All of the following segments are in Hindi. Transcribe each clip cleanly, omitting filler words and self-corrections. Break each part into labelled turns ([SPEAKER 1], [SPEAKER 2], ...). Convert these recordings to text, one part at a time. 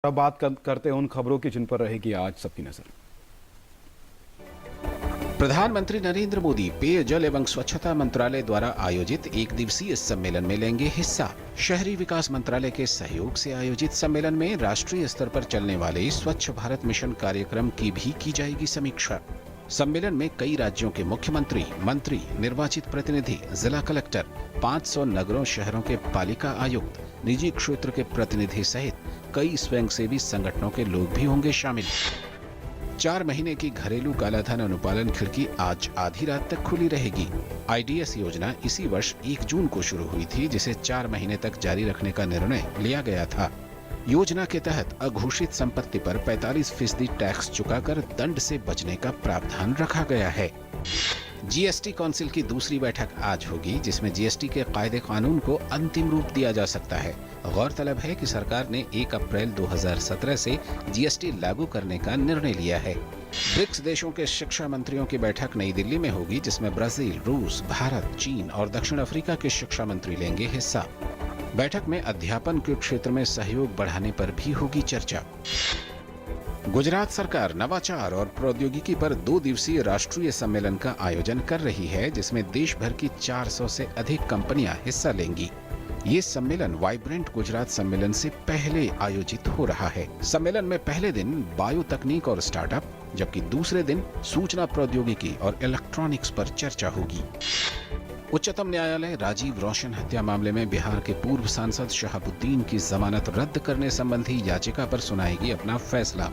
[SPEAKER 1] अब बात करते हैं उन खबरों की जिन पर रहेगी आज सबकी नजर।
[SPEAKER 2] प्रधानमंत्री नरेंद्र मोदी पेयजल एवं स्वच्छता मंत्रालय द्वारा आयोजित एक दिवसीय सम्मेलन में लेंगे हिस्सा। शहरी विकास मंत्रालय के सहयोग से आयोजित सम्मेलन में राष्ट्रीय स्तर पर चलने वाले स्वच्छ भारत मिशन कार्यक्रम की भी की जाएगी समीक्षा। सम्मेलन में कई राज्यों के मुख्यमंत्री, मंत्री, निर्वाचित प्रतिनिधि, जिला कलेक्टर, 500 नगरों शहरों के पालिका आयुक्त, निजी क्षेत्र के प्रतिनिधि सहित कई स्वयंसेवी संगठनों के लोग भी होंगे शामिल। 4 महीने की घरेलू कालाधन अनुपालन खिड़की आज आधी रात तक खुली रहेगी। IDS योजना इसी वर्ष 1 जून को शुरू हुई थी, जिसे 4 महीने तक जारी रखने का निर्णय लिया गया था। योजना के तहत अघोषित संपत्ति पर 45% टैक्स चुकाकर दंड से बचने का प्रावधान रखा गया है। GST काउंसिल की दूसरी बैठक आज होगी, जिसमें GST के कायदे कानून को अंतिम रूप दिया जा सकता है। गौरतलब है कि सरकार ने 1 अप्रैल 2017 से GST लागू करने का निर्णय लिया है। ब्रिक्स देशों के शिक्षा मंत्रियों की बैठक नई दिल्ली में होगी, जिसमें ब्राजील, रूस, भारत, चीन और दक्षिण अफ्रीका के शिक्षा मंत्री लेंगे हिस्सा। बैठक में अध्यापन के क्षेत्र में सहयोग बढ़ाने पर भी होगी चर्चा। गुजरात सरकार नवाचार और प्रौद्योगिकी पर 2 दिवसीय राष्ट्रीय सम्मेलन का आयोजन कर रही है, जिसमें देश भर की 400 से अधिक कंपनियां हिस्सा लेंगी। ये सम्मेलन वाइब्रेंट गुजरात सम्मेलन से पहले आयोजित हो रहा है। सम्मेलन में पहले दिन बायो तकनीक और स्टार्टअप, जबकि दूसरे दिन सूचना प्रौद्योगिकी और इलेक्ट्रॉनिक्स पर चर्चा होगी। उच्चतम न्यायालय राजीव रोशन हत्या मामले में बिहार के पूर्व सांसद शहाबुद्दीन की जमानत रद्द करने संबंधी याचिका पर सुनाएगी अपना फैसला।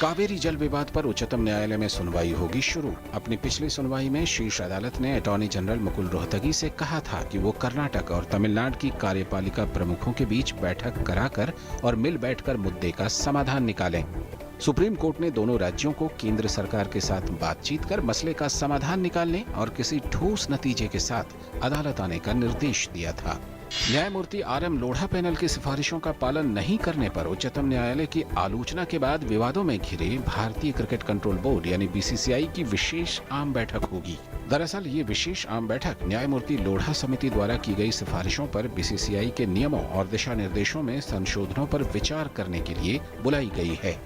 [SPEAKER 2] कावेरी जल विवाद पर उच्चतम न्यायालय में सुनवाई होगी शुरू। अपनी पिछली सुनवाई में शीर्ष अदालत ने अटॉर्नी जनरल मुकुल रोहतगी से कहा था कि वो कर्नाटक और तमिलनाडु की कार्यपालिका प्रमुखों के बीच बैठक कराकर और मिल बैठकर मुद्दे का समाधान निकालें। सुप्रीम कोर्ट ने दोनों राज्यों को केंद्र सरकार के साथ बातचीत कर मसले का समाधान निकालने और किसी ठोस नतीजे के साथ अदालत आने का निर्देश दिया था। न्यायमूर्ति RM लोढ़ा पैनल की सिफारिशों का पालन नहीं करने पर उच्चतम न्यायालय की आलोचना के बाद विवादों में घिरे भारतीय क्रिकेट कंट्रोल बोर्ड यानी BCCI की विशेष आम बैठक होगी। दरअसल ये विशेष आम बैठक न्यायमूर्ति लोढ़ा समिति द्वारा की गई सिफारिशों पर BCCI के नियमों और दिशा निर्देशों में संशोधनों पर विचार करने के लिए बुलाई गई है।